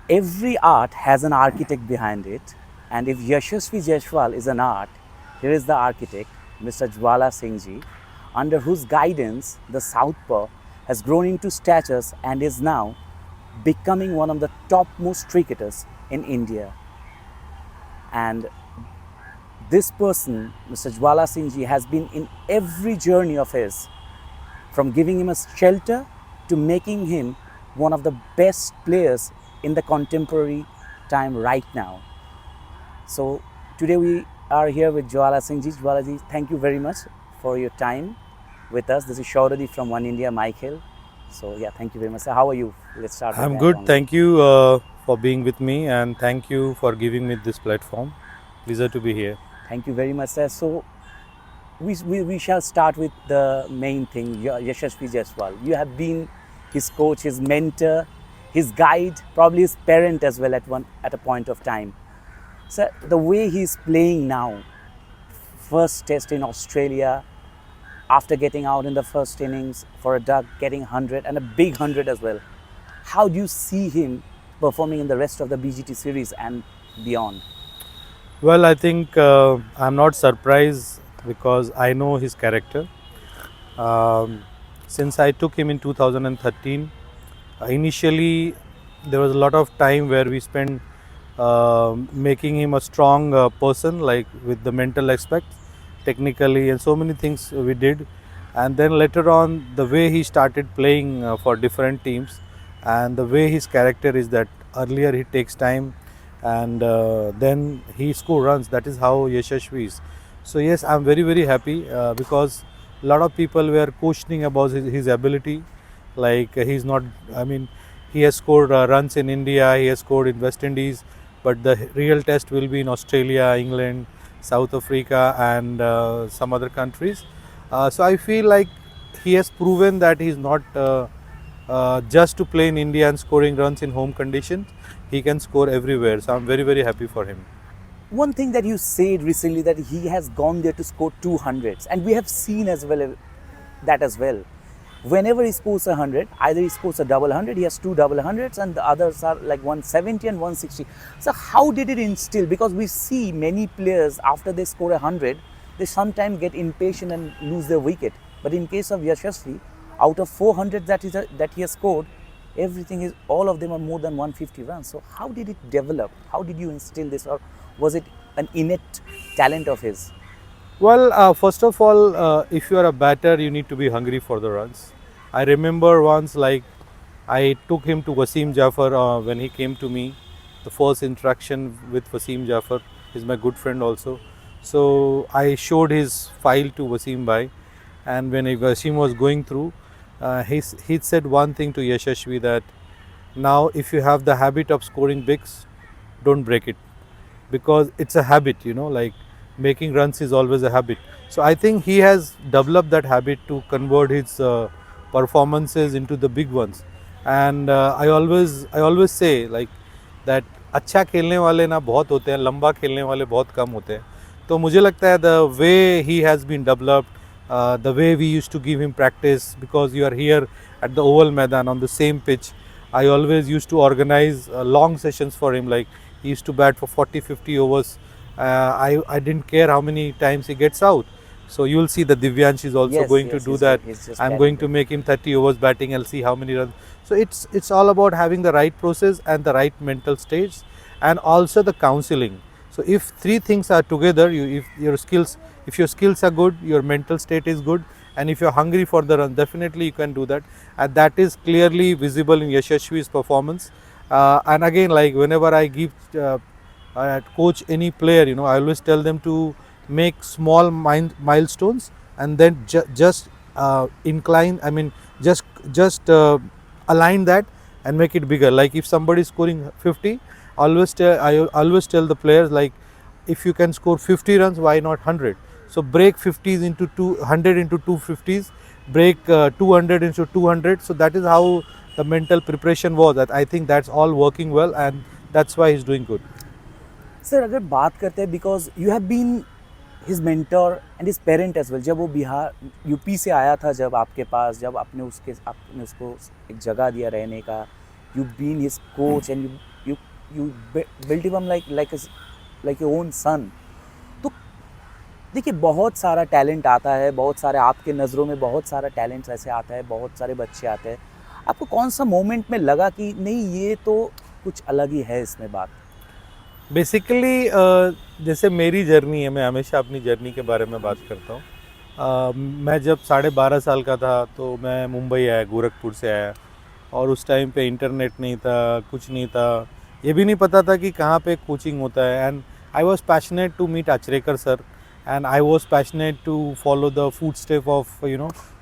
Every art has an architect behind it, and if Yashasvi Jaiswal is an art, here is the architect, Mr. Jwala Singh Ji, under whose guidance the Southpaw has grown into status and is now becoming one of the topmost cricketers in India. And this person, Mr. Jwala Singh Ji, has been in every journey of his, from giving him a shelter to making him one of the best players in the contemporary time right now. So today we are here with Jwala Singh Ji. Jwala Ji, thank you very much for your time with us. This is Shauradi from One India, Michael. So yeah, thank you very much. So how are you? Let's start with I'm that good. only. Thank you for being with me, and thank you for giving me this platform. Pleasure to be here. Thank you very much, sir. So we shall start with the main thing, Yashasvi Jaiswal. You have been his coach, his mentor, his guide, probably his parent as well at a point of time. So the way he's playing now, first test in Australia, after getting out in the first innings for a duck, getting 100 and a big 100 as well. How do you see him performing in the rest of the BGT series and beyond? Well, I think I'm not surprised because I know his character. Um, since I took him in 2013, initially there was a lot of time where we spent making him a strong person, like with the mental aspect, technically, and so many things we did. And then later on, the way he started playing for different teams, and the way his character is that earlier he takes time, and then he score runs. That is how Yashashvi is. So yes, I'm very happy because a lot of people were questioning about his ability, like he's not. I mean, he has scored runs in India, he has scored in West Indies, but the real test will be in Australia, England, South Africa, and some other countries. So I feel like he has proven that he's not just to play in India and scoring runs in home conditions. He can score everywhere. So I'm very happy for him. One thing that you said recently that he has gone there to score 200s, and we have seen as well that as well. Whenever he scores 100, either he scores a double 100, he has two double 100s, and the others are like 170 and 160. So how did it instill? Because we see many players after they score 100, they sometimes get impatient and lose their wicket. But in case of Yashasvi, out of 400 that he has scored, everything is all of them are more than 150 runs. So how did it develop? How did you instill this, or was it an innate talent of his? Well, first of all, if you are a batter, you need to be hungry for the runs. I remember once, like, I took him to Wasim Jaffer when he came to me. The first interaction with Wasim Jaffer is my good friend also. So I showed his file to Wasim Bhai, and when Wasim was going through, he said one thing to Yashashvi that now if you have the habit of scoring bigs, don't break it because it's a habit, like making runs is always a habit. So I think he has developed that habit to convert his performances into the big ones. And I always say like that अच्छा खेलने वाले ना बहुत होते हैं, लंबा खेलने वाले बहुत कम होते हैं. तो मुझे लगता है the way he has been developed, the way we used to give him practice, because you are here at the Oval Maidan on the same pitch. I always used to organize long sessions for him, like he used to bat for 40-50 overs. I didn't care how many times he gets out. So you'll see that Divyansh is also Yes, going to yes, do that. he's just I'm carrying going them. to make him 30 overs batting. I'll see how many runs. So it's all about having the right process and the right mental stage, and also the counseling. So if three things are together, if your skills are good, your mental state is good, and if you're hungry for the run, definitely you can do that. And that is clearly visible in Yashashvi's performance. And again, like whenever I give coach any player, I always tell them to make small milestones, and then just incline. I mean, just align that and make it bigger. Like if somebody is scoring 50, I always tell the players, like if you can score 50 runs, why not 100? So break 50s into 200 into 250s, break 200 into 200. So that is how the mental preparation was. That I think that's all working well, and that's why he's doing good. Sir अगर बात करते हैं because you have been his mentor and his parent as well. जब वो Bihar UP से आया था, जब आपके पास, जब आपने उसको एक जगह दिया रहने का, you been his coach and you you built him like your own son. तो देखिए बहुत सारा टैलेंट आता है, बहुत सारे आपके नज़रों में बहुत सारा टैलेंट्स ऐसे आता है, बहुत सारे बच्चे आते हैं, आपको कौन सा मोमेंट में लगा कि नहीं ये तो कुछ अलग ही है इसमें बात? बेसिकली जैसे मेरी जर्नी है, मैं हमेशा अपनी जर्नी के बारे में बात करता हूँ। मैं जब 12.5 साल का था तो मैं मुंबई आया, गोरखपुर से आया, और उस टाइम पे इंटरनेट नहीं था, कुछ नहीं था, ये भी नहीं पता था कि कहाँ पे कोचिंग होता है। And I was passionate to meet Achrekar sir, and I was passionate to follow the food step of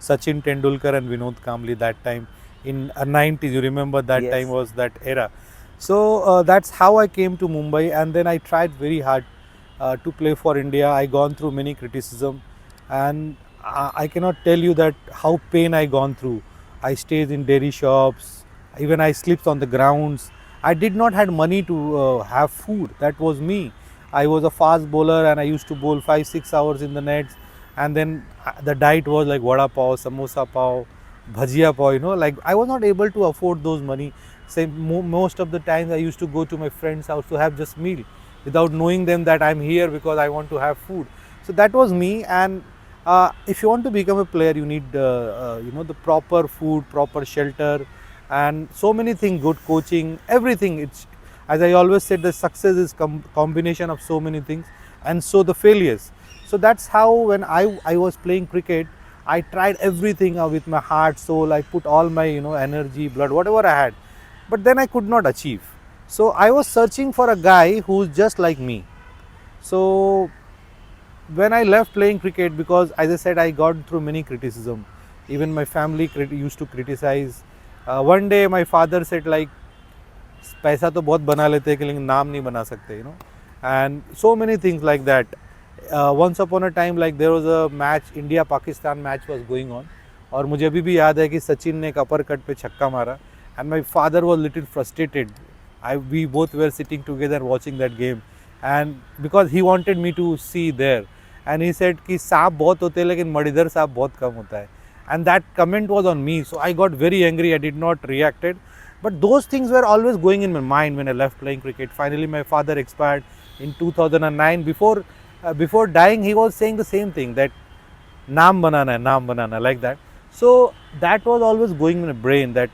Sachin Tendulkar and Vinod Kambli that time in 90s. You remember that Yes. time was that era. So that's how I came to Mumbai, and then I tried very hard to play for India. I gone through many criticism, and I cannot tell you that how pain I gone through. I stayed in dairy shops, even I slept on the grounds. I did not had money to have food. That was me. I was a fast bowler and I used to bowl 5-6 hours in the nets, and then the diet was like vada pav, samosa pav, bhajia pav, like I was not able to afford those money. Say most of the times I used to go to my friend's house to have just meal without knowing them that I'm here because I want to have food. So that was me. And if you want to become a player, you need the proper food, proper shelter, and so many things, good coaching, everything. It's, as I always said, the success is combination of so many things, and so the failures. So that's how when I was playing cricket, I tried everything with my heart, soul. I put all my energy, blood, whatever I had, but then I could not achieve. So I was searching for a guy who's just like me. So when I left playing cricket, because as I said, I got through many criticism. Even my family used to criticize. One day my father said like, पैसा तो बहुत बना लेते हैं लेकिन नाम नहीं बना सकते, and so many things like that. Once upon a time, like there was a match, India Pakistan match was going on, और मुझे अभी भी याद है कि सचिन ने एक अपर कट पे छक्का मारा, and my father was little frustrated. We both were sitting together watching that game, and because he wanted me to see there, and he said कि सांप बहुत होते हैं लेकिन मणिधर सांप बहुत कम होता है, and that comment was on me. So I got very angry. I did not reacted. But those things were always going in my mind when I left playing cricket. Finally, my father expired in 2009. Before dying, he was saying the same thing, that naam banana, like that. So that was always going in my brain, that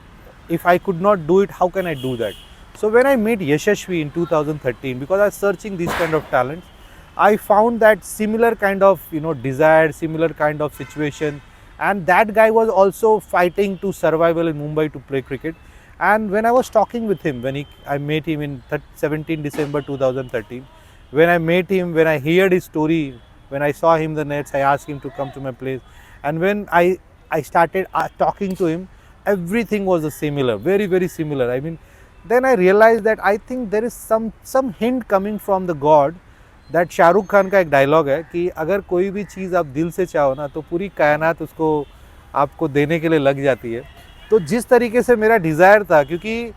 if I could not do it, how can I do that? So when I met Yashasvi in 2013, because I was searching these kind of talents, I found that similar kind of desire, similar kind of situation, and that guy was also fighting to survival in Mumbai to play cricket. And when I was talking with him, I met him in 17 December 2013, when I met him, when I heard his story, when I saw him in the nets, I asked him to come to my place. And when I started talking to him, everything was similar, very, very similar. I mean, then I realized that I think there is some hint coming from the God, that Shahrukh Khan का एक dialogue है कि अगर कोई भी चीज़ आप दिल से चाहो ना तो पूरी कायनात उसको आपको देने के लिए लग जाती है. तो जिस तरीके से मेरा डिज़ायर था, क्योंकि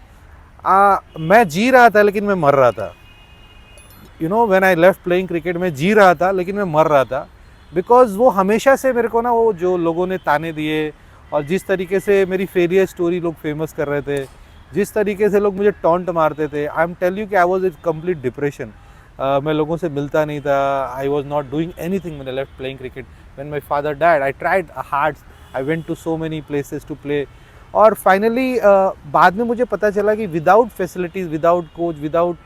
मैं जी रहा था लेकिन मैं मर रहा था. When I left playing cricket, मैं जी रहा था लेकिन मैं मर रहा था, बिकॉज वो हमेशा से मेरे को ना, वो जो लोगों ने ताने दिए और जिस तरीके से मेरी फेलियर स्टोरी लोग फेमस कर रहे थे, जिस तरीके से लोग मुझे टॉन्ट मारते थे, आई एम टेल यू कि I was in complete depression. मैं लोगों से मिलता नहीं था. I was not doing anything when I left playing cricket. When my father died, I tried hard, I went to so many places to play. और finally बाद में मुझे पता चला कि without facilities, without coach, without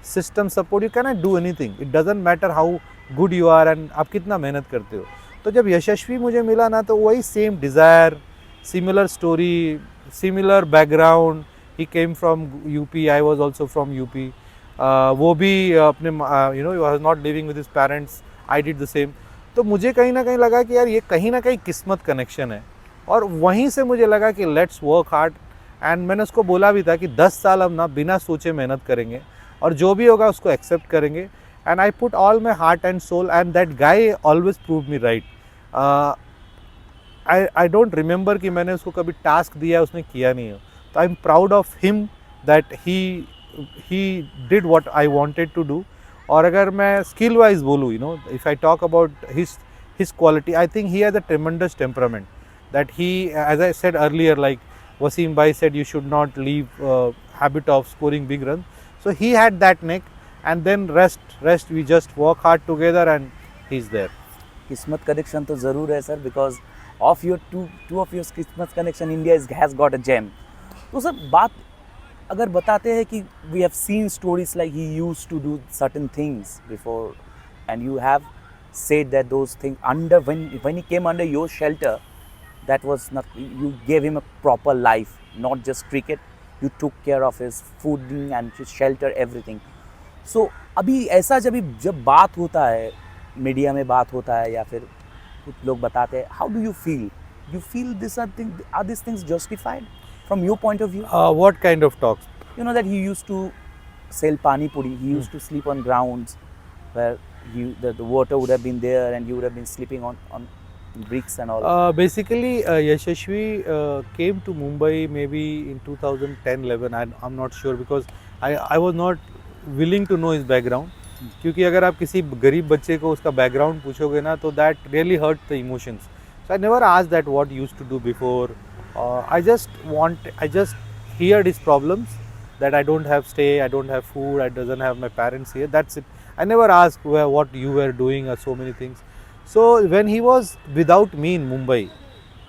system support, you can not do anything. It doesn't matter how good you are and आप कितना मेहनत करते हो. तो जब यशस्वी मुझे मिला ना, तो वही same desire, similar story, similar background. He came from UP, I was also from UP. वो भी अपने was not living with his parents, I did the same. तो मुझे कहीं ना कहीं लगा कि यार ये कहीं ना कहीं किस्मत कनेक्शन है. और वहीं से मुझे लगा कि लेट्स वर्क हार्ड. एंड मैंने उसको बोला भी था कि 10 साल हम ना बिना सोचे मेहनत करेंगे और जो भी होगा उसको एक्सेप्ट करेंगे. And I put all my heart and soul, and that guy always prove me right. I don't remember कि मैंने उसको कभी टास्क दिया उसने किया नहीं हो. तो I am proud of him that he did what I wanted to do. और अगर मैं स्किल वाइज बोलूँ, if I talk about his quality, I think he has a tremendous temperament. That he, as I said earlier, like Wasim Bhai said, you should not leave habit of scoring big runs. So he had that neck, and then rest we just work hard together and he's there. किस्मत connection तो ज़रूर है sir, because of your two of your किस्मत connection India has got a gem. तो sir बात अगर बताते हैं कि we have seen stories like he used to do certain things before and you have said that those things under when he came under your shelter, that was not, you gave him a proper life, not just cricket, you took care of his fooding and his shelter, everything. So अभी ऐसा जब बात होता है media में, बात होता है या फिर कुछ लोग बताते हैं, how do you feel are these things justified from your point of view? What kind of talks? You know that he used to sell pani puri, he used to sleep on grounds where the water would have been there and you would have been sleeping on bricks and all. Basically, Yashasvi came to Mumbai maybe in 2010-11. I'm not sure because I was not willing to know his background. क्योंकि अगर आप किसी गरीब बच्चे को उसका background पूछोगे ना, तो that really hurt the emotions. So I never asked that what he used to do before. I just heard his problems, that I don't have stay, I don't have food, I doesn't have my parents here. That's it. I never asked what you were doing or so many things. So when he was without me in Mumbai,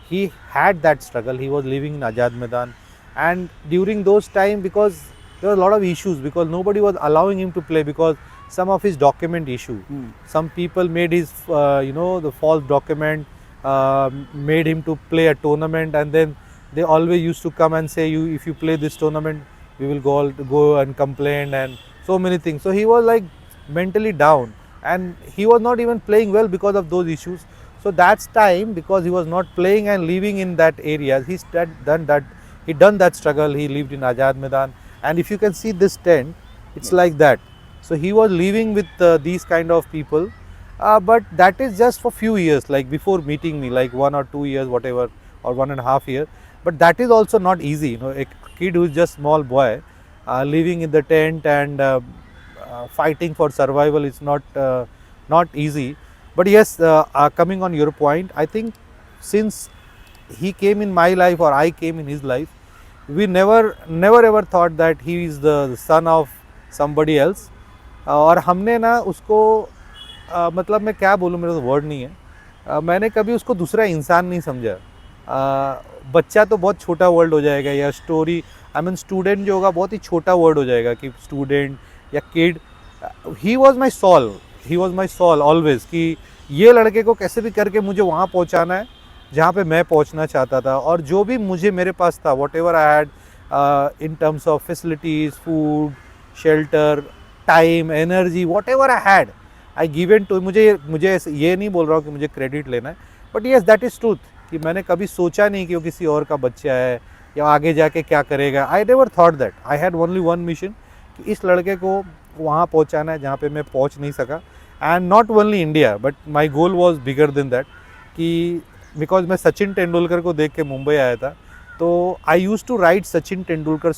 he had that struggle. He was living in Azad Maidan, and during those time, because there were a lot of issues, because nobody was allowing him to play because some of his document issue. Some people made his the false document, made him to play a tournament, and then they always used to come and say, if you play this tournament, we will go and complain and so many things. So he was like mentally down, and he was not even playing well because of those issues. So that's time, because he was not playing and living in that area, he done that struggle. He lived in Azad Maidan, and if you can see this tent, it's like that. So he was living with these kind of people, but that is just for few years, like before meeting me, like 1 or 2 years, whatever, or 1.5 years. But that is also not easy, a kid who is just small boy, living in the tent and fighting for survival is not easy. But yes, coming on your point, I think since he came in my life or I came in his life, we never ever thought that he is the son of somebody else. और हमने ना उसको मतलब मैं क्या बोलूँ, मेरा तो वर्ड नहीं है, मैंने कभी उसको दूसरा इंसान नहीं समझा. बच्चा तो बहुत छोटा वर्ड हो जाएगा, या स्टोरी, आई मीन स्टूडेंट जो होगा बहुत ही छोटा वर्ड हो जाएगा कि स्टूडेंट या kid. He was my soul always, कि ये लड़के को कैसे भी करके मुझे वहाँ पहुँचाना है जहाँ पे मैं पहुँचना चाहता था. और जो भी मेरे पास था, whatever I had in terms of facilities, food, shelter, time, energy, whatever I had, I given to. मुझे ये नहीं बोल रहा हूँ कि मुझे क्रेडिट लेना है, but yes that is truth, कि मैंने कभी सोचा नहीं कि वो किसी और का बच्चा है या आगे जाके क्या करेगा. I never thought that. I had only one mission, कि इस लड़के को वहाँ पहुँचाना है जहाँ पे मैं पहुँच नहीं सका. And not only India, but my goal was bigger than that, कि बिकॉज मैं सचिन तेंदुलकर को देख के मुंबई आया था, तो I use to write Sachin Tendulkar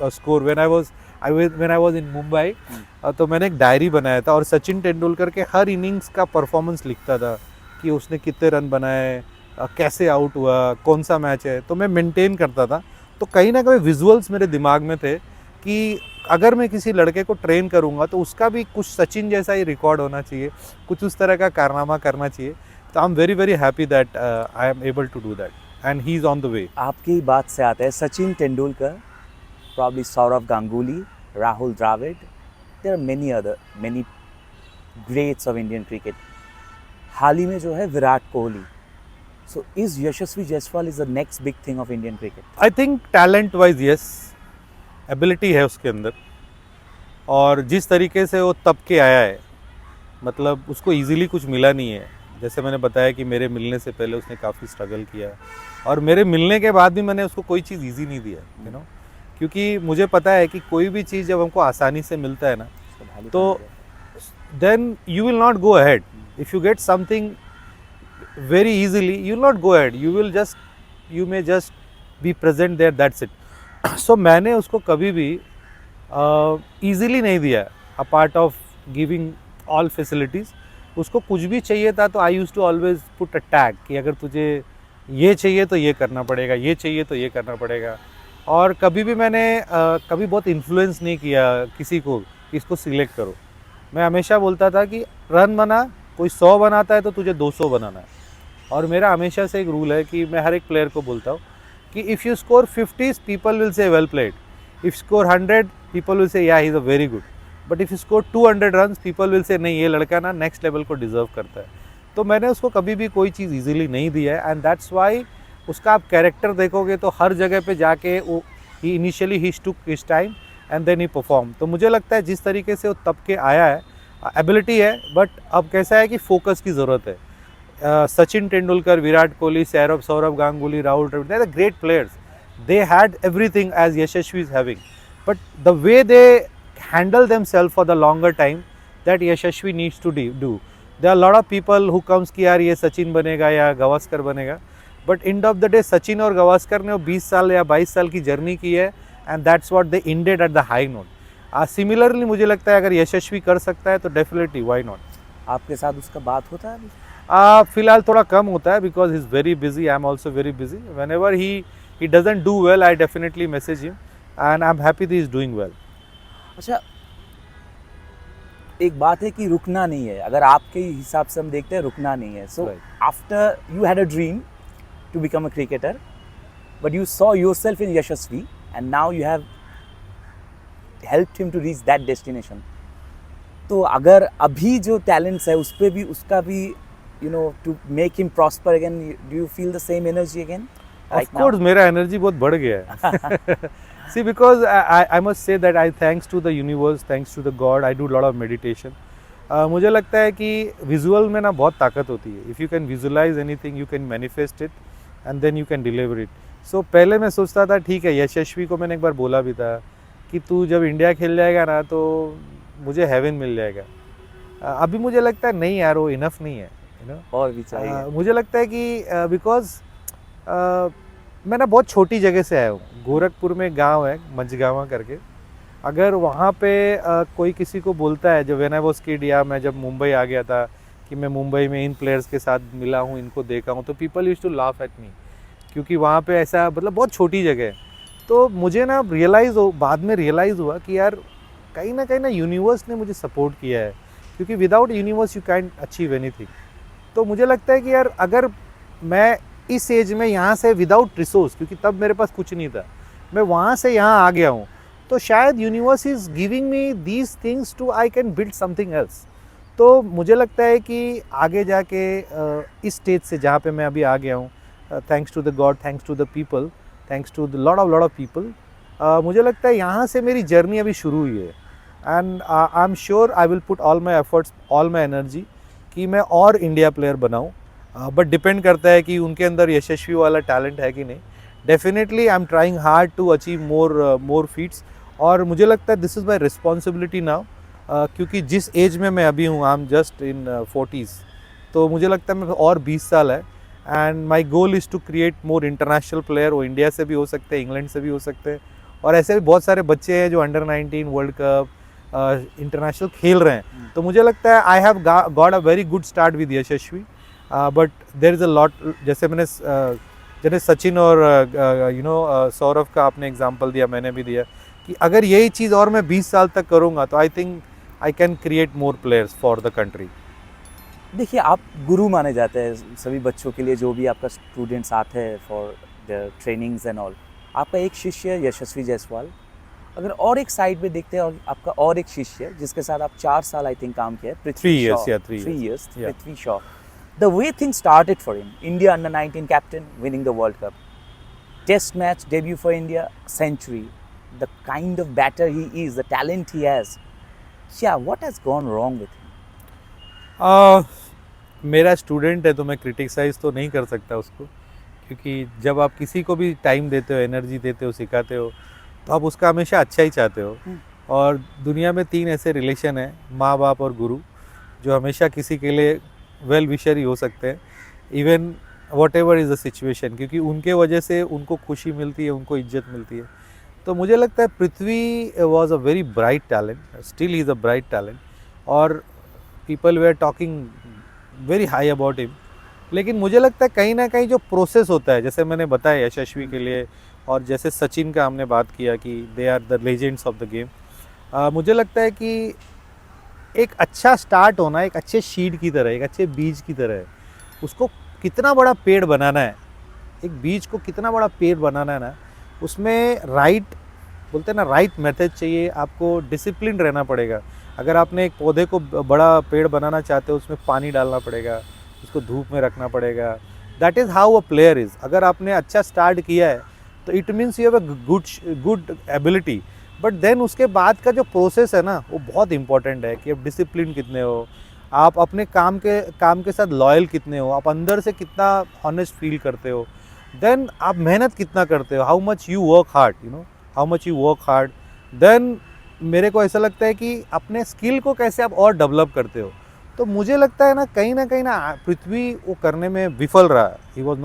score when I was in Mumbai. तो मैंने एक डायरी बनाया था और सचिन तेंदुलकर के हर इनिंग्स का परफॉर्मेंस लिखता था, कि उसने कितने रन बनाए, कैसे आउट हुआ, कौन सा मैच है, तो मैं मेंटेन करता था. तो कहीं ना कहीं विजुअल्स मेरे दिमाग में थे कि अगर मैं किसी लड़के को ट्रेन करूँगा तो उसका भी कुछ सचिन जैसा ही रिकॉर्ड होना चाहिए, कुछ उस तरह का कारनामा करना चाहिए. तो I am very happy that I am able to do that, and he is on the way. आपकी बात से आता है Sachin Tendulkar, probably Sourav Ganguly, Rahul Dravid, there are many greats of Indian cricket. हाल ही में जो है Virat Kohli. So is Yashasvi Jaiswal is the next big thing of Indian cricket? I think talent wise yes, ability है उसके अंदर, और जिस तरीके से वो तब के आया है, मतलब उसको इजीली कुछ मिला नहीं है. जैसे मैंने बताया कि मेरे मिलने से पहले उसने काफ़ी स्ट्रगल किया, और मेरे मिलने के बाद भी मैंने उसको कोई चीज़ इजी नहीं दिया, क्योंकि मुझे पता है कि कोई भी चीज़ जब हमको आसानी से मिलता है ना, तो then you will not go ahead. If you get something very easily, you will not go ahead, you may just be present there, that's it. So मैंने उसको कभी भी easily नहीं दिया, apart of giving all facilities. उसको कुछ भी चाहिए था तो I used to always put a tag, कि अगर तुझे ये चाहिए तो ये करना पड़ेगा, ये चाहिए तो ये करना पड़ेगा. और कभी भी मैंने कभी बहुत इन्फ्लुएंस नहीं किया किसी को कि इसको सिलेक्ट करो। मैं हमेशा बोलता था कि रन बना, कोई 100 बनाता है तो तुझे 200 बनाना है। और मेरा हमेशा से एक रूल है कि मैं हर एक प्लेयर को बोलता हूँ कि if you score 50 people will say well played, if score 100 people will say ya he is a very good, but if you score 200 run people will say नहीं, ये लड़का ना नेक्स्ट लेवल को डिजर्व करता है। तो मैंने उसको कभी भी कोई चीज़ ईजिली नहीं दी है, एंड दैट्स वाई उसका आप कैरेक्टर देखोगे तो हर जगह पे जाके वो he initially he took his time and then he perform. तो मुझे लगता है जिस तरीके से वो तब के आया है, एबिलिटी है, बट अब कैसा है कि फोकस की ज़रूरत है। Sachin Tendulkar, Virat Kohli, Saurav Ganguly, Rahul Dravid, they are the great players. They had everything as Yashasvi is having, but the way they handle themselves for the longer time, that Yashasvi needs to do. There are a lot of people who comes कि यार ये सचिन बनेगा या गावस्कर बनेगा, but end of the day Sachin और गावस्कर ने वो 20 साल या 22 साल की जर्नी की है, and that's what they ended at the high note. Similarly मुझे लगता है अगर यशस्वी कर सकता है तो डेफिनेटली व्हाई नॉट। आपके साथ उसका बात होता है अभी? फिलहाल थोड़ा कम होता है because he is very busy, I am also very busy. When ever he doesn't do well I definitely message him and I am happy that he is doing well. अच्छा, एक बात है कि रुकना नहीं है, अगर आपके हिसाब से हम देखते हैं रुकना नहीं है। So after you had a dream to become a cricketer, but you saw yourself in Yashasvi and now you have helped him to reach that destination. तो अगर अभी जो टैलेंट्स है उस पे भी उसका भी to make him prosper again, do you feel the same energy again right of course now? मेरा एनर्जी बहुत बढ़ गया है। See, because I must say that I thanks to the universe, thanks to the God, I do a lot of meditation. मुझे लगता है कि visual में ना बहुत ताकत होती है। If you can visualize anything, you can manifest it and then you can deliver it. So पहले मैं सोचता था ठीक है, यशस्वी को मैंने एक बार बोला भी था कि तू जब इंडिया खेल जाएगा ना तो मुझे हेवन मिल जाएगा। अभी मुझे लगता है नहीं यार, वो इनफ नहीं है, और भी चाहिए। मुझे लगता है कि बिकॉज मैं ना बहुत छोटी जगह से आया हूँ। गोरखपुर में गांव है मंझगावा करके, अगर वहाँ पे कोई किसी को बोलता है, जब व्हेन आई वाज किड या मैं जब मुंबई आ गया था कि मैं मुंबई में इन प्लेयर्स के साथ मिला हूँ, इनको देखा हूँ, तो people used to laugh at me, क्योंकि वहाँ पे ऐसा मतलब बहुत छोटी जगह है। तो मुझे ना बाद में रियलाइज़ हुआ कि यार कहीं ना यूनिवर्स ने मुझे सपोर्ट किया है, क्योंकि without universe you can achieve anything. तो मुझे लगता है कि यार अगर मैं इस एज में यहाँ से विदाउट रिसोर्स, क्योंकि तब मेरे पास कुछ नहीं था, मैं वहाँ से यहाँ आ गया हूँ, तो शायद universe is giving me these things to I can build something else. तो मुझे लगता है कि आगे जाके इस स्टेज से जहाँ पे मैं अभी आ गया हूँ, thanks to the God, thanks to the people, thanks to the lot of people, मुझे लगता है यहाँ से मेरी जर्नी अभी शुरू हुई है। And I am sure I will put all my efforts, all my energy कि मैं और इंडिया प्लेयर बनाऊँ, बट डिपेंड करता है कि उनके अंदर यशस्वी वाला टैलेंट है कि नहीं। Definitely I am trying hard to achieve more feats, और मुझे लगता है this is my responsibility now, क्योंकि जिस एज में मैं अभी हूँ, I am just in 40s, तो मुझे लगता है मैं और 20 साल है, and my goal is to create more international player. वो इंडिया से भी हो सकते हैं, इंग्लैंड से भी हो सकते हैं, और ऐसे भी बहुत सारे बच्चे हैं जो अंडर 19 वर्ल्ड कप इंटरनेशनल खेल रहे हैं। तो मुझे लगता है I have got a very good start with Yashasvi, but there is a lot, जैसे सचिन और सौरव का आपने एग्जांपल दिया, मैंने भी दिया, कि अगर यही चीज़ और मैं 20 साल तक करूँगा तो I think I can create more players for the country. देखिए, आप गुरु माने जाते हैं सभी बच्चों के लिए, जो भी आपका स्टूडेंट्स आते हैं for the trainings and all. आपका एक शिष्य है यशस्वी जायसवाल, अगर और एक साइड पे देखते हैं, और आपका और एक शिष्य जिसके साथ आप 4 साल आई थिंक काम किया, पृथ्वी years, Prithvi Shaw. The way things started for him, India under-19 captain, winning the World Cup, Test match debut for India, century, the kind of batter he is, the talent he has. Yeah, what has gone wrong with him? मेरा student है तो मैं criticise तो नहीं कर सकता उसको, क्योंकि जब आप किसी को भी टाइम देते हो, एनर्जी देते हो, सिखाते हो, तो आप उसका हमेशा अच्छा ही चाहते हो। और दुनिया में 3 ऐसे रिलेशन हैं, माँ बाप और गुरु, जो हमेशा किसी के लिए वेल विशर ही हो सकते हैं, even what ever is the situation, क्योंकि उनके वजह से उनको खुशी मिलती है, उनको इज्जत मिलती है। तो मुझे लगता है Prithvi was a very bright talent, still is a bright talent, और people were talking very high about him. लेकिन मुझे लगता है कहीं ना कहीं जो प्रोसेस होता है, जैसे मैंने बताया यशस्वी के लिए और जैसे सचिन का हमने बात किया कि they are the legends of the game, मुझे लगता है कि एक अच्छा स्टार्ट होना एक अच्छे सीड की तरह, एक अच्छे बीज की तरह है। उसको कितना बड़ा पेड़ बनाना है, एक बीज को कितना बड़ा पेड़ बनाना है ना, उसमें राइट बोलते हैं ना, राइट मेथड चाहिए, आपको डिसिप्लिन रहना पड़ेगा। अगर आपने एक पौधे को बड़ा पेड़ बनाना चाहते हो, उसमें पानी डालना पड़ेगा, उसको धूप में रखना पड़ेगा। That is how a player is. अगर आपने अच्छा स्टार्ट किया है तो it means you have a good ability, but then उसके बाद का जो प्रोसेस है ना, वो बहुत इंपॉर्टेंट है कि आप डिसिप्लिन कितने हो, आप अपने काम के साथ लॉयल कितने हो, आप अंदर से कितना ऑनेस्ट फील करते हो, देन आप मेहनत कितना करते हो, how much you work hard, you know how much you work hard. Then मेरे को ऐसा लगता है कि अपने स्किल को कैसे आप और डेवलप करते हो। तो मुझे लगता है ना कहीं ना पृथ्वी वो करने में विफल रहा। He was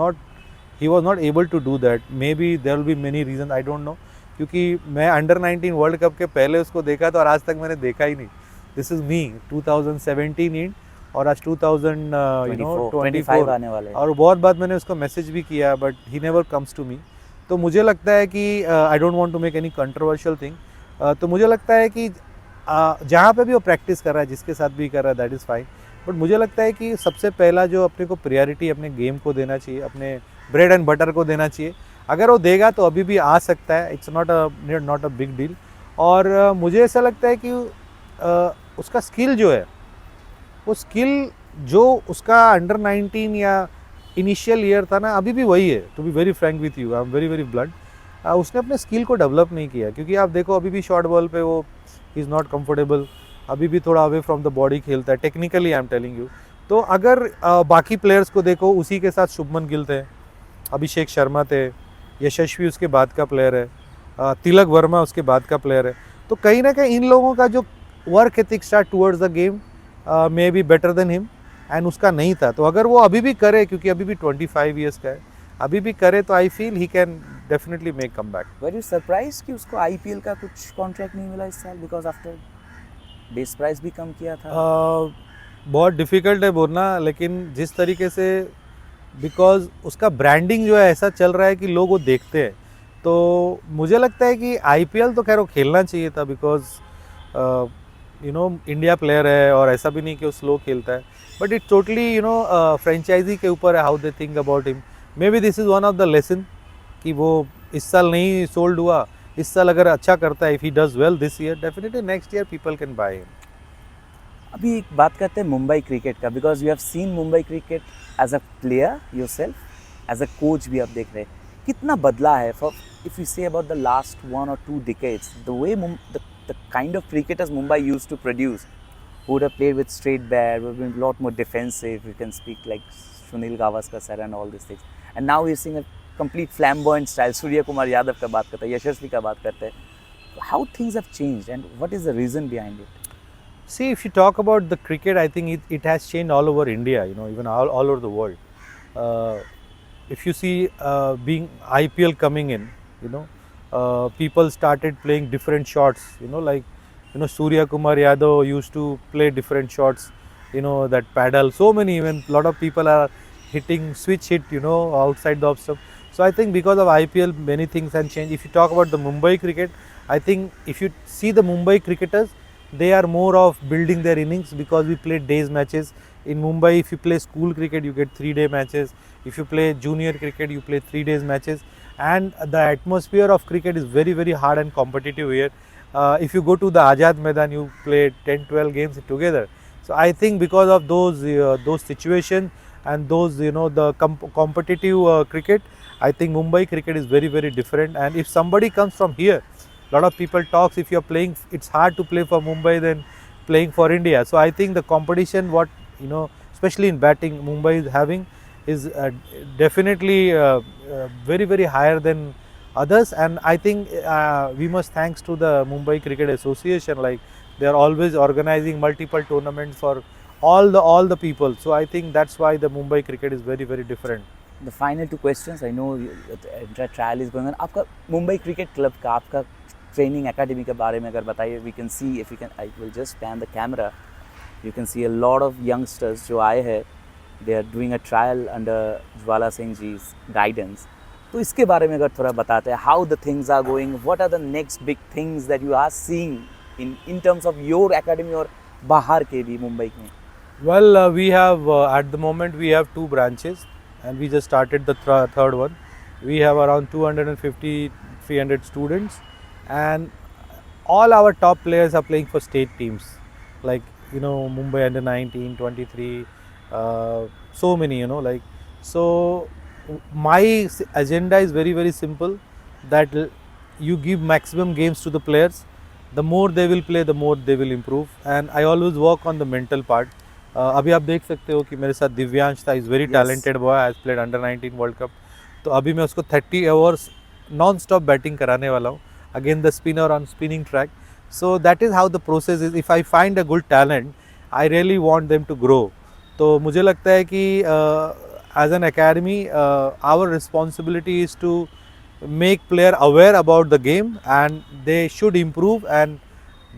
not able to do that. Maybe there will be many reason, I don't know, क्योंकि मैं अंडर 19 वर्ल्ड कप के पहले उसको देखा था और आज तक मैंने देखा ही नहीं। दिस इज़ मी 2017 इन, और आज 25 आने वाले हैं। और बहुत बार मैंने उसको मैसेज भी किया, but he never comes to me. तो मुझे लगता है कि I don't want to make any controversial thing, तो मुझे लगता है कि जहाँ पे भी वो प्रैक्टिस कर रहा है, जिसके साथ भी कर रहा है, दैट इज़ फाइन। बट मुझे लगता है कि सबसे पहला जो अपने को प्रायोरिटी अपने गेम को देना चाहिए, अपने ब्रेड एंड बटर को देना चाहिए। अगर वो देगा तो अभी भी आ सकता है, it's not a big deal. और मुझे ऐसा लगता है कि उसका स्किल जो है, वो स्किल जो उसका अंडर 19 या इनिशियल ईयर था ना, अभी भी वही है। To be very frank with you, I am very blunt, उसने अपने स्किल को डेवलप नहीं किया। क्योंकि आप देखो अभी भी शॉर्ट बॉल पे वो इज़ नॉट कंफर्टेबल, अभी भी थोड़ा अवे फ्रॉम द बॉडी खेलता है technically, I am telling you. तो अगर बाकी प्लेयर्स को देखो, उसी के साथ शुभमन गिल थे, अभिषेक शर्मा थे, यशस्वी उसके बाद का प्लेयर है, तिलक वर्मा उसके बाद का प्लेयर है। तो कहीं ना कहीं इन लोगों का जो work ethic start towards the game may be better than him, and उसका नहीं था। तो अगर वो अभी भी करे, क्योंकि अभी भी 25 ईयर्स का है, अभी भी करे, तो I feel he can definitely make come back. Were you surprise कि उसको आईपीएल का कुछ कॉन्ट्रैक्ट नहीं मिला इस साल, बिकॉज आफ्टर बेस प्राइस भी कम किया था? बहुत डिफ़िकल्ट है बोलना, लेकिन जिस तरीके से, बिकॉज उसका ब्रांडिंग जो है ऐसा चल रहा है कि लोग वो देखते हैं, तो मुझे लगता है कि आईपीएल तो खैर वो खेलना चाहिए था, because you know India player है, और ऐसा भी नहीं कि वो स्लो खेलता है। But it totally you know franchise के ऊपर है, how they think about him. Maybe this is one of the lesson कि वो इस साल नहीं सोल्ड हुआ, इस साल अगर अच्छा करता है, if he does well this year, definitely next year people can buy him. अभी एक बात करते हैं मुंबई क्रिकेट का, because you have seen Mumbai cricket as a player yourself, as a coach भी आप देख रहे हैं, कितना बदला है। For if you say about the last 1 or 2 decades, the way the kind of cricketers Mumbai used to produce, who would have played with straight bat, would have been a lot more defensive. You can speak like Sunil Gavaskar sir and all these things. And now we're seeing a complete flamboyant style. Surya Kumar Yadav का बात करते हैं, यशस्वी का बात करते हैं. How things have changed and what is the reason behind it? See, if you talk about the cricket, I think it has changed all over India, you know, even all over the world. If you see being IPL coming in, you know, people started playing different shots, you know, like, you know, Surya Kumar Yadav used to play different shots, you know, that paddle. So many, even a lot of people are hitting switch hit, you know, outside the off stump. So I think because of IPL, many things have changed. If you talk about the Mumbai cricket, I think if you see the Mumbai cricketers, they are more of building their innings, because we play days matches. In Mumbai, if you play school cricket, you get 3-day matches. If you play junior cricket, you play 3 days matches. And the atmosphere of cricket is very hard and competitive here. If you go to the Azad Maidan, you play 10-12 games together. So I think because of those situations and those, you know, the competitive cricket, I think Mumbai cricket is very different. And if somebody comes from here, a lot of people talks, if you're playing, it's hard to play for Mumbai than playing for India. So I think the competition, what, you know, especially in batting, Mumbai is having is definitely very higher than others. And I think we must thanks to the Mumbai Cricket Association, like they are always organizing multiple tournaments for all the people. So I think that's why the Mumbai cricket is very different. The final 2 questions. I know the trial is going on. आपका Mumbai cricket club का, आपका training academy के बारे में अगर बताइए. We can see, if you can, I will just pan the camera. You can see a lot of youngsters जो आए हैं. They are doing a trial under Jwala Singh ji's guidance. तो इसके बारे में अगर थोड़ा बताते हैं, how the things are going, what are the next big things that you are seeing in terms of your academy और बाहर के भी मुंबई में? Well, we have at the moment we have 2 branches, and we just started the third one. We have around 250 300 students, and all our top players are playing for state teams, like Mumbai under 19, 23, so many like. So my agenda is very simple, that you give maximum games to the players. The more they will play, the more they will improve, and I always work on the mental part. अभी आप देख सकते हो कि मेरे साथ दिव्यांश था, is very talented boy, has played under 19 world cup. तो अभी मैं उसको 30 आवर्स नॉन स्टॉप बैटिंग कराने वाला हूँ, again the spinner on spinning track. So that is how the process is. If I find a good talent, I really want them to grow. तो मुझे लगता है कि as an academy our responsibility is to make player aware about the game, and they should improve, and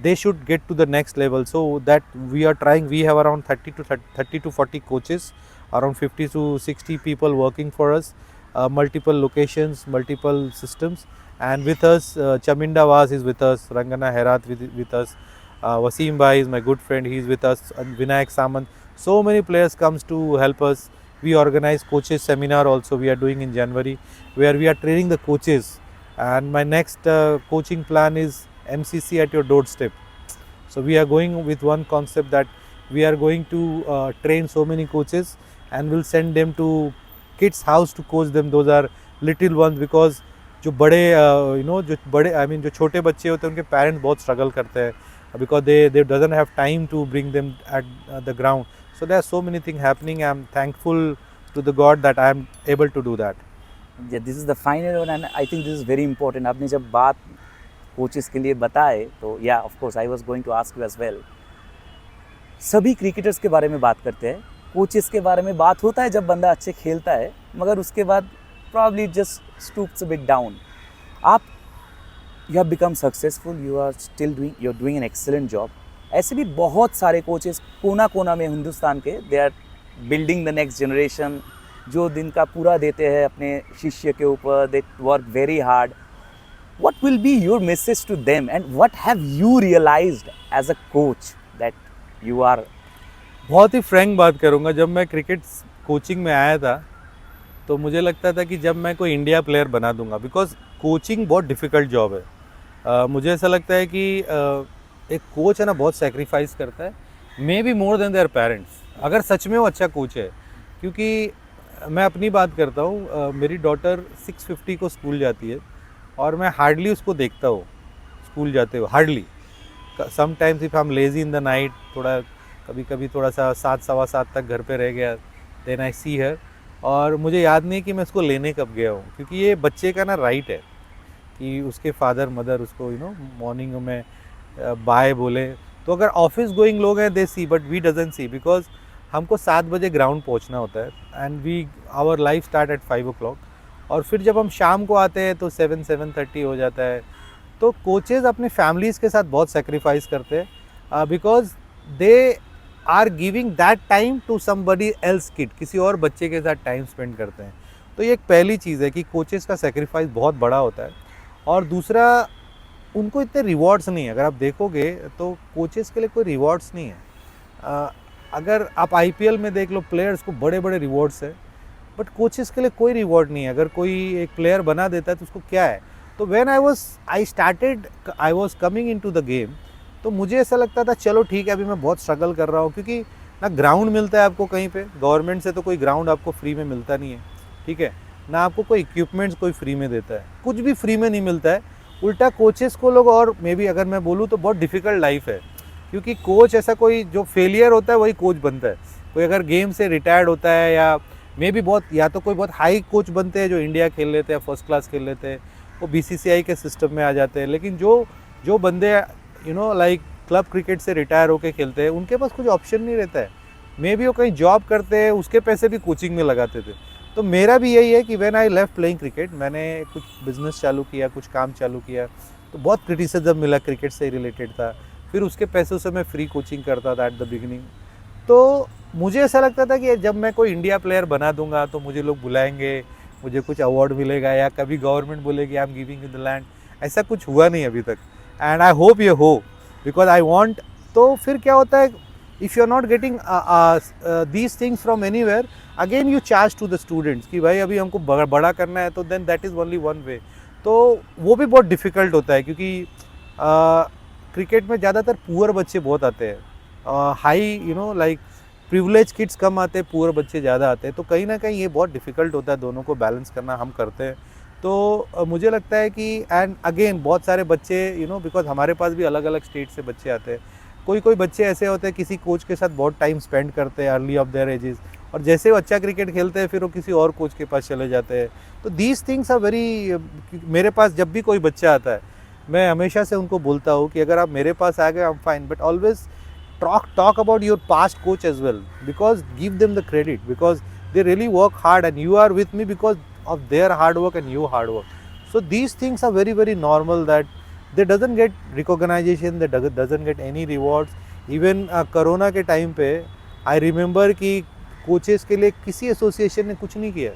they should get to the next level. So that we are trying. We have around 30 to 40 coaches, around 50 to 60 people working for us, multiple locations, multiple systems, and with us Chaminda Vas is with us, Rangana Herat with us, Wasim Bhai is my good friend, he is with us, and Vinayak Samant. So many players comes to help us. We organize coaches seminar also, we are doing in January, where we are training the coaches, and my next coaching plan is MCC at your doorstep. So we are going with one concept, that we are going to train so many coaches, and we'll send them to kids house to coach them. Those are little ones, because जो बड़े जो बड़े जो छोटे बच्चे होते हैं, उनके पेरेंट्स बहुत स्ट्रगल करते हैं, because they doesn't have time to bring them at the ground. So there are so many things happening. I am thankful to the God that I am able to do that. Yeah, this is the final one, and I think this is very important. आपने जब बात coaches के लिए बताए, तो या of course I was going to ask you as well. सभी cricketers के बारे में बात करते हैं, कोचेस के बारे में बात होता है जब बंदा अच्छे खेलता है, मगर उसके बाद probably just stoops a bit down. आप you have become successful, you are doing an excellent job. ऐसे भी बहुत सारे कोचेस कोना कोना में हिंदुस्तान के, they are building the next generation, जो दिन का पूरा देते हैं अपने शिष्य के ऊपर. They work very hard. What will be your message to them, and what have you realized as a coach that you are? बहुत ही फ्रैंक बात करूँगा, जब मैं क्रिकेट कोचिंग में आया था, तो मुझे लगता था कि जब मैं कोई इंडिया प्लेयर बना दूंगा, बिकॉज कोचिंग बहुत डिफ़िकल्ट जॉब है. मुझे ऐसा लगता है कि एक कोच है ना, बहुत सेक्रीफाइस करता है, may be more than their parents, अगर सच में वो अच्छा कोच है. क्योंकि मैं अपनी बात करता हूँ, मेरी डॉटर 6:50 को स्कूल जाती है, और मैं हार्डली उसको देखता हूँ स्कूल जाते हुए, hardly. Sometimes if I am lazy in the night, थोड़ा कभी थोड़ा सा 7 सवा 7 तक घर पे रह गया, देन आई सी हर. और मुझे याद नहीं कि मैं उसको लेने कब गया हूँ, क्योंकि ये बच्चे का ना राइट है कि उसके फादर मदर उसको मॉर्निंग में बाय बोले. तो अगर ऑफिस गोइंग लोग हैं, they see, but we doesn't see, because हमको 7 बजे ग्राउंड पहुँचना होता है, and we our life start at 5 o'clock. और फिर जब हम शाम को आते हैं तो 7-7:30 हो जाता है. तो कोचेज़ अपने फैमिलीज़ के साथ बहुत सेक्रीफाइस करते हैं, because they are giving that time to somebody else kid, किसी और बच्चे के साथ टाइम स्पेंड करते हैं. तो ये एक पहली चीज़ है कि कोचेज़ का सेक्रीफाइस बहुत बड़ा होता है. और दूसरा, उनको इतने रिवॉर्ड्स नहीं है. अगर आप देखोगे तो कोचेज़ के लिए कोई रिवॉर्ड्स नहीं है. अगर आप IPL में देख लो, प्लेयर्स को बड़े बड़े रिवॉर्ड्स है, बट कोचेज़ के लिए कोई रिवॉर्ड नहीं है. अगर कोई एक प्लेयर बना देता है तो उसको क्या है. तो when I was coming into the game, तो मुझे ऐसा लगता था चलो ठीक है, अभी मैं बहुत स्ट्रगल कर रहा हूँ, क्योंकि ना ग्राउंड मिलता है आपको कहीं पे, गवर्नमेंट से तो कोई ग्राउंड आपको फ्री में मिलता नहीं है, ठीक है, ना आपको कोई इक्विपमेंट्स कोई फ्री में देता है, कुछ भी फ्री में नहीं मिलता है. उल्टा कोचेज़ को लोग, और मे बी अगर मैं बोलूँ तो बहुत डिफ़िकल्ट लाइफ है, क्योंकि कोच ऐसा कोई जो फेलियर होता है वही कोच बनता है. कोई अगर गेम से रिटायर्ड होता है, या मे बी बहुत, या तो कोई बहुत हाई कोच बनते हैं जो इंडिया खेल लेते हैं, फर्स्ट क्लास खेल लेते हैं, वो BCCI के सिस्टम में आ जाते हैं. लेकिन जो बंदे लाइक क्लब क्रिकेट से रिटायर होकर खेलते हैं, उनके पास कुछ ऑप्शन नहीं रहता है. मे बी वो कहीं जॉब करते हैं, उसके पैसे भी कोचिंग में लगाते थे. तो मेरा भी यही है कि when I left playing cricket, मैंने कुछ बिजनेस चालू किया, कुछ काम चालू किया, तो बहुत क्रिटिसिज्म मिला, क्रिकेट से रिलेटेड था. फिर उसके पैसों से मैं फ्री कोचिंग करता था एट द बिगिनिंग. तो मुझे ऐसा लगता था कि जब मैं कोई इंडिया प्लेयर बना दूंगा तो मुझे लोग बुलाएंगे, मुझे कुछ अवार्ड मिलेगा या कभी गवर्नमेंट बोलेगी I am giving you the land, ऐसा कुछ हुआ नहीं अभी तक। एंड आई होप ये हो, बिकॉज आई वांट। तो फिर क्या होता है, if you are not getting these things from anywhere, again you charge to the students कि भाई अभी हमको बड़ा करना है, तो then that is only one way. तो वो भी बहुत डिफ़िकल्ट होता है, क्योंकि क्रिकेट में ज़्यादातर पुअर बच्चे बहुत आते हैं, high you know like privilege kids कम आते हैं, पुअर बच्चे ज़्यादा आते हैं। तो कहीं ना कहीं ये बहुत डिफ़िकल्ट होता है, दोनों को बैलेंस करना हम करते हैं। तो मुझे लगता है कि एंड अगेन बहुत सारे बच्चे यू नो, बिकॉज हमारे पास भी अलग अलग स्टेट से बच्चे आते हैं। कोई कोई बच्चे ऐसे होते हैं किसी कोच के साथ बहुत टाइम स्पेंड करते हैं अर्ली ऑफ देयर एजेस, और जैसे वो अच्छा क्रिकेट खेलते हैं फिर वो किसी और कोच के पास चले जाते हैं। तो दीज थिंग्स आर वेरी, मेरे पास जब भी कोई बच्चा आता है मैं हमेशा से उनको बोलता हूँ कि अगर आप मेरे पास आ गए I am fine, but always talk about your past coach as well, because give them the credit, because they really work hard and you are with me because of their hard work and your hard work. So these things are very very normal, that they doesn't get recognition, they doesn't get any rewards. Even corona के time पे I remember कि coaches के लिए किसी association ने कुछ नहीं किया,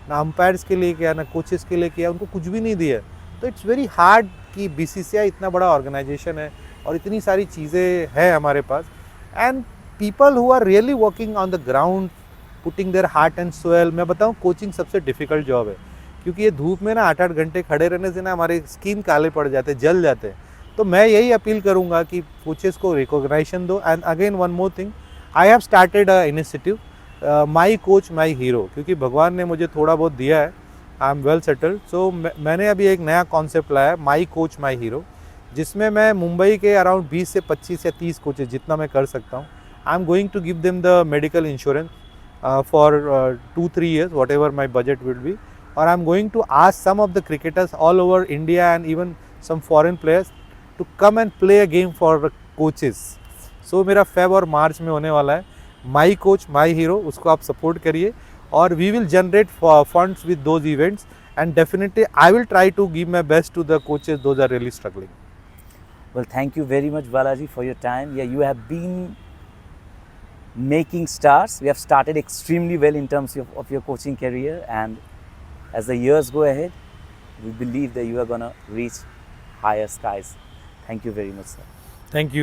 ना अंपायर्स के लिए किया, ना कोचेस के लिए किया, उनको कुछ भी नहीं दिया। तो इट्स वेरी हार्ड कि BCCI इतना बड़ा ऑर्गेनाइजेशन है और इतनी सारी चीज़ें हैं हमारे पास, and people who are really working on the ground putting their heart and soul. मैं बताऊँ, कोचिंग सबसे डिफ़िकल्ट जॉब है, क्योंकि ये धूप में ना 8-8 घंटे खड़े रहने से ना हमारे स्किन काले पड़ जाते हैं, जल जाते हैं। तो मैं यही अपील करूँगा कि कोचेस को रिकॉग्नाइजेशन दो। And again one more thing, I have started a initiative my coach my hero, क्योंकि भगवान ने मुझे थोड़ा बहुत दिया है, आई एम वेल सेटल्ड। सो मैंने अभी एक नया कॉन्सेप्ट लाया है, माई कोच माई हीरो, जिसमें मैं मुंबई के अराउंड 20 से 25 या 30 कोचेज जितना मैं कर सकता हूँ, I am going to give them the medical insurance for 2-3 years, whatever my budget will be, और I am going to ask some of the cricketers all over India and even some foreign players to come and play a game for coaches. So मेरा फेब और मार्च में होने वाला है my coach my hero, उसको आप सपोर्ट करिए, और we will generate funds with those events, and definitely I will try to give my best to the coaches those are really struggling. Well, thank you very much, Balaji, for your time. Yeah, you have been making stars. We have started extremely well in terms of your coaching career, and as the years go ahead, we believe that you are going to reach higher skies. Thank you very much, sir. Thank you.